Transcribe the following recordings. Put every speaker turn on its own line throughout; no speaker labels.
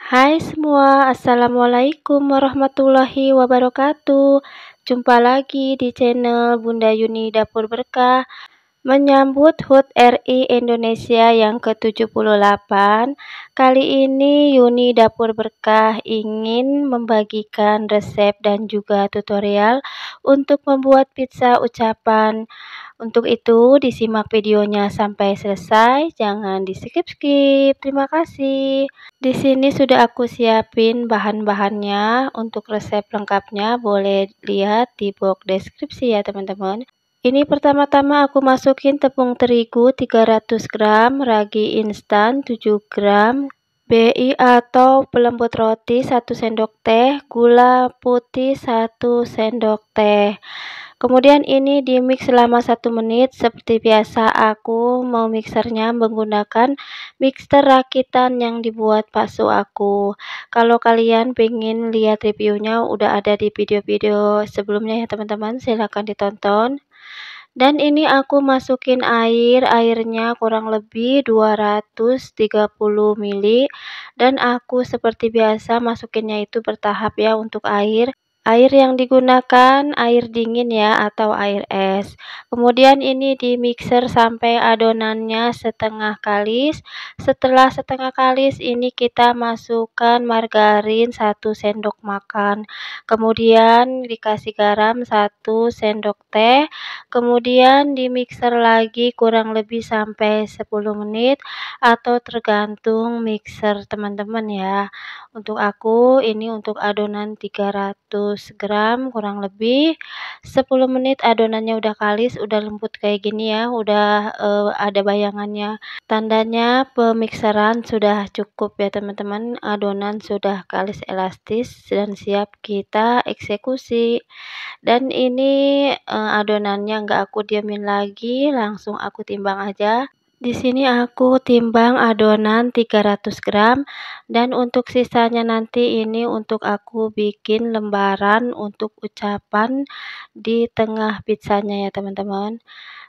Hai semua, Assalamualaikum warahmatullahi wabarakatuh. Jumpa lagi di channel Bunda Yuni Dapur Berkah. Menyambut HUT RI Indonesia yang ke-78, kali ini Yuni Dapur Berkah ingin membagikan resep dan juga tutorial untuk membuat pizza ucapan. Untuk itu, disimak videonya sampai selesai, jangan di-skip-skip. Terima kasih. Di sini sudah aku siapin bahan-bahannya. Untuk resep lengkapnya boleh lihat di box deskripsi ya teman-teman. Ini pertama-tama aku masukin tepung terigu 300 gram, ragi instan 7 gram, BI atau pelembut roti 1 sendok teh, gula putih 1 sendok teh. Kemudian ini di mix selama 1 menit. Seperti biasa aku mau mixernya menggunakan mixer rakitan yang dibuat paksu aku. Kalau kalian pengen lihat reviewnya udah ada di video-video sebelumnya ya teman-teman, silahkan ditonton. Dan ini aku masukin airnya kurang lebih 230 ml, dan aku seperti biasa masukinnya itu bertahap ya. Untuk air yang digunakan air dingin ya atau air es. Kemudian ini di mixer sampai adonannya setengah kalis. Setelah setengah kalis ini kita masukkan margarin 1 sendok makan. Kemudian dikasih garam 1 sendok teh. Kemudian di mixer lagi kurang lebih sampai 10 menit atau tergantung mixer teman-teman ya. Untuk aku ini untuk adonan 300 gram kurang lebih 10 menit adonannya udah kalis, udah lembut kayak gini ya, udah ada bayangannya. Tandanya pemikseran sudah cukup ya teman-teman, adonan sudah kalis elastis dan siap kita eksekusi. Dan ini adonannya nggak aku diamin lagi, langsung aku timbang aja. Di sini aku timbang adonan 300 gram, dan untuk sisanya nanti ini untuk aku bikin lembaran untuk ucapan di tengah pizzanya ya teman-teman.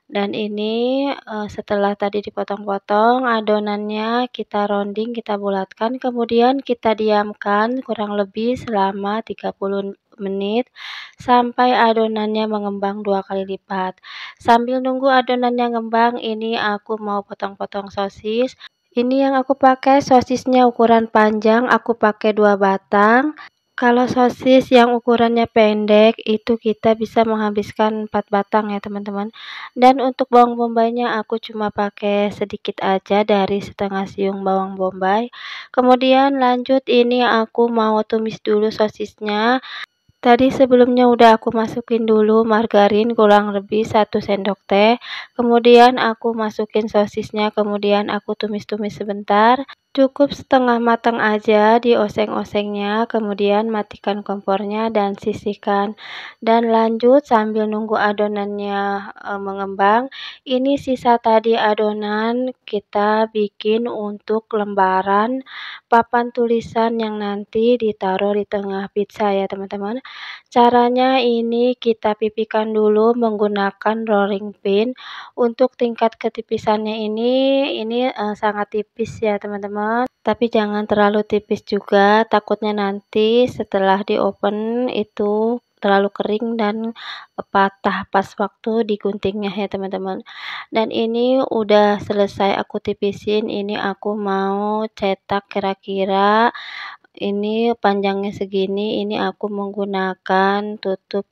Dan ini setelah tadi dipotong-potong adonannya kita rounding, kita bulatkan, kemudian kita diamkan kurang lebih selama 30 menit sampai adonannya mengembang 2 kali lipat. Sambil nunggu adonannya ngembang, ini aku mau potong-potong sosis. Ini yang aku pakai sosisnya ukuran panjang, aku pakai 2 batang. Kalau sosis yang ukurannya pendek itu kita bisa menghabiskan 4 batang ya teman-teman. Dan untuk bawang bombaynya aku cuma pakai sedikit aja dari setengah siung bawang bombay. Kemudian lanjut ini aku mau tumis dulu sosisnya. Tadi sebelumnya udah aku masukin dulu margarin kurang lebih 1 sendok teh. Kemudian aku masukin sosisnya, kemudian aku tumis-tumis sebentar. Cukup setengah matang aja dioseng-osengnya, kemudian matikan kompornya dan sisihkan. Dan lanjut sambil nunggu adonannya mengembang, ini sisa tadi adonan kita bikin untuk lembaran papan tulisan yang nanti ditaruh di tengah pizza ya teman-teman. Caranya ini kita pipihkan dulu menggunakan rolling pin. Untuk tingkat ketipisannya ini sangat tipis ya teman-teman. Tapi jangan terlalu tipis juga, takutnya nanti setelah di oven itu terlalu kering dan patah pas waktu diguntingnya ya teman-teman. Dan ini udah selesai aku tipisin, ini aku mau cetak kira-kira ini panjangnya segini. Ini aku menggunakan tutup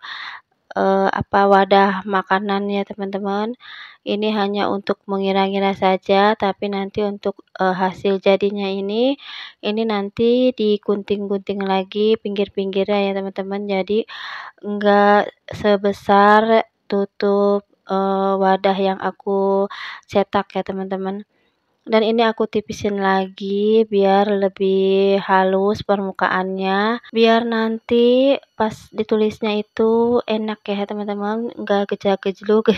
wadah makanan ya teman-teman. Ini hanya untuk mengira-ngira saja, tapi nanti untuk hasil jadinya ini nanti digunting-gunting lagi pinggir-pinggirnya ya teman-teman. Jadi enggak sebesar tutup wadah yang aku cetak ya teman-teman. Dan ini aku tipisin lagi biar lebih halus permukaannya, biar nanti pas ditulisnya itu enak ya teman-teman, nggak gejlak-gejluk.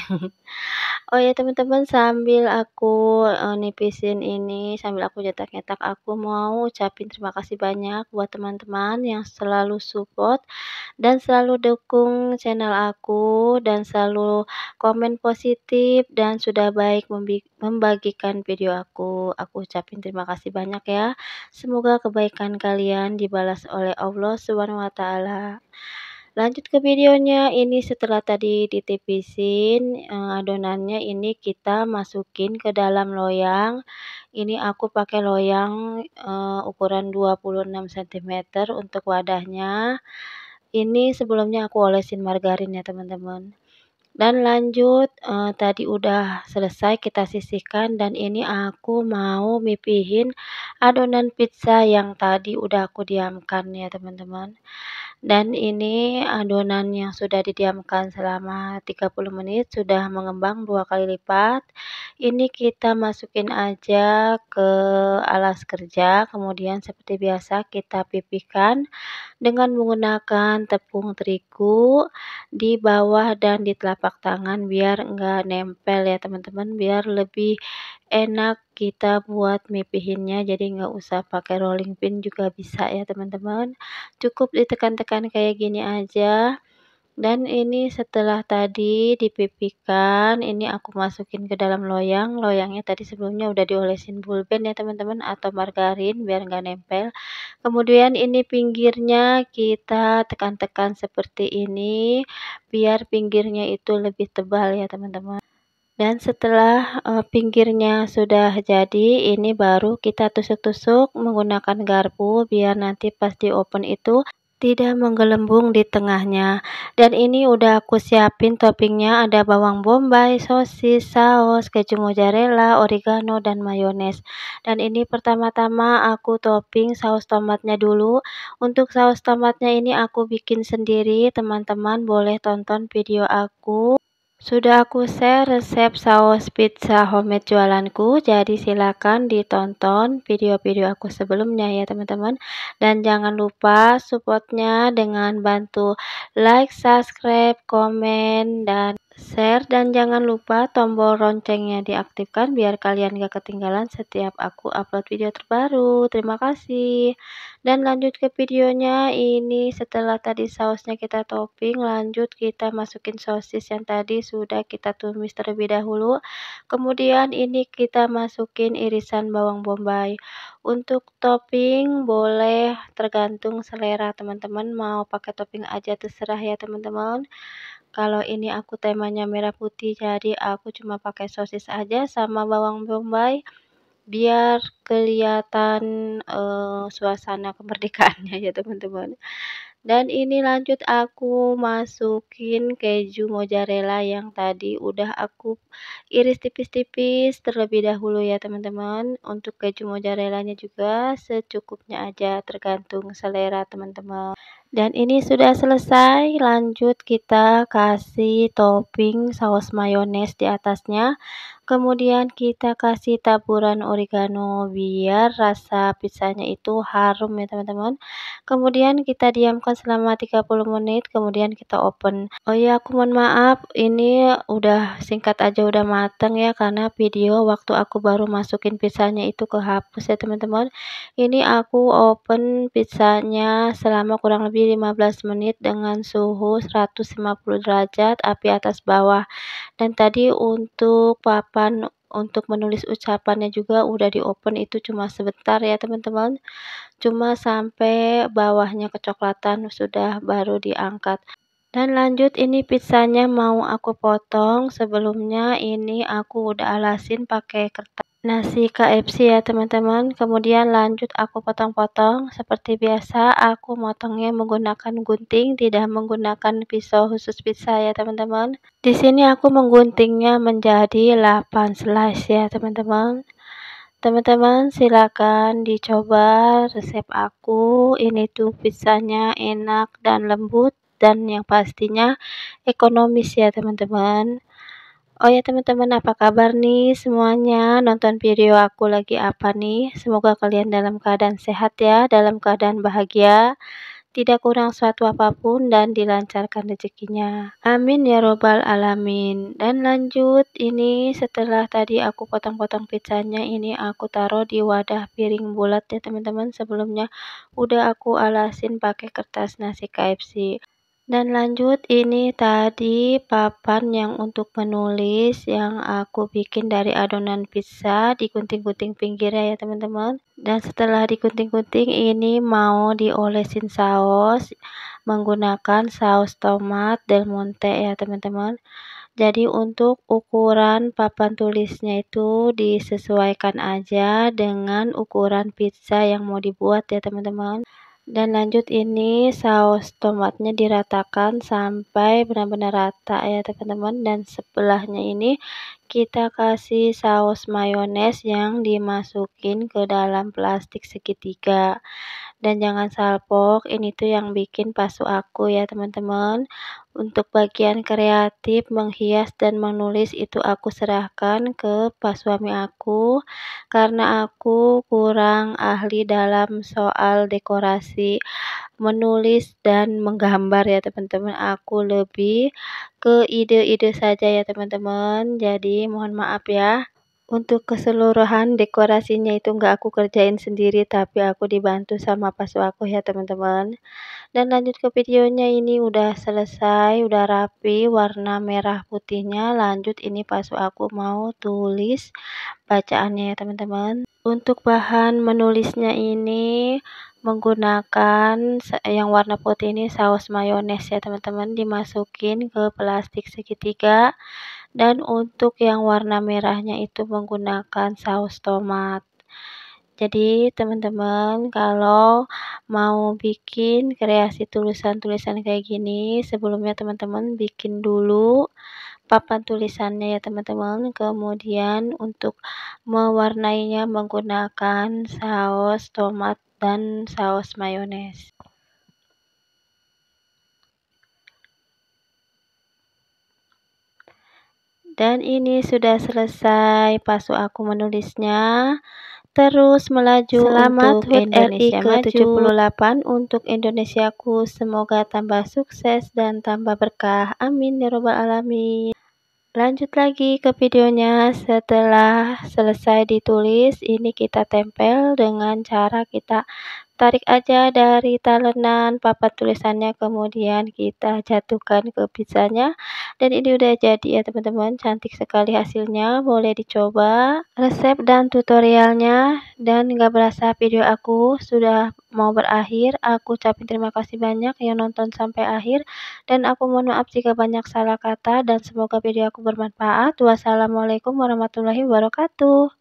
Oh ya teman-teman, sambil aku, nipisin ini, sambil aku nyetak-nyetak, aku mau ucapin terima kasih banyak buat teman-teman yang selalu support dan selalu dukung channel aku, dan selalu komen positif dan sudah baik membagikan video aku. Aku ucapin terima kasih banyak ya. Semoga kebaikan kalian dibalas oleh Allah Subhanahu wa taala. Lanjut ke videonya, ini setelah tadi ditipisin, adonannya ini kita masukin ke dalam loyang. Ini aku pakai loyang, ukuran 26 sentimeter untuk wadahnya. Ini sebelumnya aku olesin margarin ya teman-teman. Dan lanjut, tadi udah selesai kita sisihkan, dan ini aku mau mipihin adonan pizza yang tadi udah aku diamkan ya teman-teman. Dan ini adonan yang sudah didiamkan selama 30 menit sudah mengembang 2 kali lipat. Ini kita masukin aja ke alas kerja, kemudian seperti biasa kita pipihkan dengan menggunakan tepung terigu di bawah dan di telapak tangan biar enggak nempel ya teman-teman, biar lebih enak kita buat mipihinnya, jadi nggak usah pakai rolling pin juga bisa ya teman-teman. Cukup ditekan-tekan kayak gini aja. Dan ini setelah tadi dipipihkan, ini aku masukin ke dalam loyang. Loyangnya tadi sebelumnya udah diolesin pulpen ya teman-teman, atau margarin biar nggak nempel. Kemudian ini pinggirnya kita tekan-tekan seperti ini, biar pinggirnya itu lebih tebal ya teman-teman. Dan setelah, pinggirnya sudah jadi, ini baru kita tusuk-tusuk menggunakan garpu biar nanti pas di-open itu tidak menggelembung di tengahnya. Dan ini udah aku siapin toppingnya, ada bawang bombay, sosis, saus, keju mozzarella, oregano, dan mayones. Dan ini pertama-tama aku topping saus tomatnya dulu. Untuk saus tomatnya ini aku bikin sendiri, teman-teman boleh tonton video aku. Sudah aku share resep saus pizza homemade jualanku, jadi silakan ditonton video-video aku sebelumnya ya teman-teman. Dan jangan lupa supportnya dengan bantu like, subscribe, komen, dan share. Dan jangan lupa tombol loncengnya diaktifkan biar kalian gak ketinggalan setiap aku upload video terbaru. Terima kasih. Dan lanjut ke videonya, ini setelah tadi sausnya kita topping, lanjut kita masukin sosis yang tadi sudah kita tumis terlebih dahulu. Kemudian ini kita masukin irisan bawang bombay. Untuk topping boleh tergantung selera teman-teman, mau pakai topping aja terserah ya teman-teman. Kalau ini aku temanya merah putih, jadi aku cuma pakai sosis aja sama bawang bombay biar kelihatan, suasana kemerdekaannya ya teman-teman. Dan ini lanjut aku masukin keju mozzarella yang tadi udah aku iris tipis-tipis terlebih dahulu ya teman-teman. Untuk keju mozzarellanya juga secukupnya aja, tergantung selera teman-teman. Dan ini sudah selesai, lanjut kita kasih topping saus mayones di atasnya. Kemudian kita kasih taburan oregano biar rasa pizzanya itu harum ya teman-teman. Kemudian kita diamkan selama 30 menit, kemudian kita open. Oh ya, aku mohon maaf, ini udah singkat aja udah mateng ya, karena video waktu aku baru masukin pizzanya itu kehapus ya teman-teman. Ini aku open pizzanya selama kurang lebih 15 menit dengan suhu 150 derajat, api atas bawah. Dan tadi untuk papan untuk menulis ucapannya juga udah di-open, itu cuma sebentar ya teman-teman, cuma sampai bawahnya kecoklatan sudah baru diangkat. Dan lanjut ini pizzanya mau aku potong, sebelumnya ini aku udah alasin pakai kertas nasi KFC ya teman-teman. Kemudian lanjut aku potong-potong, seperti biasa aku motongnya menggunakan gunting, tidak menggunakan pisau khusus pizza ya teman-teman. Di sini aku mengguntingnya menjadi 8 slice ya teman-teman. Teman-teman silakan dicoba resep aku, ini tuh pizzanya enak dan lembut, dan yang pastinya ekonomis ya teman-teman. Oh ya teman-teman, apa kabar nih semuanya? Nonton video aku lagi apa nih? Semoga kalian dalam keadaan sehat ya, dalam keadaan bahagia. tidak kurang suatu apapun dan dilancarkan rezekinya. Amin ya robbal alamin. Dan lanjut, ini setelah tadi aku potong-potong pizzanya, ini aku taruh di wadah piring bulat ya teman-teman. Sebelumnya udah aku alasin pakai kertas nasi KFC. Dan lanjut, ini tadi papan yang untuk menulis yang aku bikin dari adonan pizza, digunting-gunting pinggirnya ya teman-teman. Dan setelah digunting-gunting, ini mau diolesin saus menggunakan saus tomat Del Monte ya teman-teman. Jadi untuk ukuran papan tulisnya itu disesuaikan aja dengan ukuran pizza yang mau dibuat ya teman-teman. Dan lanjut, ini saus tomatnya diratakan sampai benar-benar rata ya teman-teman. Dan sebelahnya ini kita kasih saus mayones yang dimasukin ke dalam plastik segitiga. Dan jangan salpok, ini tuh yang bikin pasu aku ya teman-teman. Untuk bagian kreatif menghias dan menulis itu aku serahkan ke pas suami aku, karena aku kurang ahli dalam soal dekorasi menulis dan menggambar ya teman-teman. Aku lebih ke ide-ide saja ya teman-teman, jadi mohon maaf ya. Untuk keseluruhan dekorasinya itu nggak aku kerjain sendiri, tapi aku dibantu sama pasu aku ya teman-teman. Dan lanjut ke videonya, ini udah selesai, udah rapi warna merah putihnya. Lanjut, ini pasu aku mau tulis bacaannya ya teman-teman. Untuk bahan menulisnya ini menggunakan yang warna putih ini saus mayones ya teman-teman, dimasukin ke plastik segitiga. Dan untuk yang warna merahnya itu menggunakan saus tomat. Jadi teman-teman kalau mau bikin kreasi tulisan-tulisan kayak gini, sebelumnya teman-teman bikin dulu papan tulisannya ya teman-teman. Kemudian untuk mewarnainya menggunakan saus tomat dan saus mayones. Dan ini sudah selesai pasu aku menulisnya. Terus melaju. Selamat untuk HUT Indonesia RI ke-78 untuk Indonesiaku. Semoga tambah sukses dan tambah berkah. Amin ya robbal alamin. Lanjut lagi ke videonya. Setelah selesai ditulis, ini kita tempel dengan cara kita tarik aja dari talenan papan tulisannya, kemudian kita jatuhkan ke pizzanya. Dan ini udah jadi ya teman-teman, cantik sekali hasilnya, boleh dicoba resep dan tutorialnya. Dan gak berasa video aku sudah mau berakhir. Aku ucapin terima kasih banyak yang nonton sampai akhir, dan aku mohon maaf jika banyak salah kata, dan semoga video aku bermanfaat. Wassalamualaikum warahmatullahi wabarakatuh.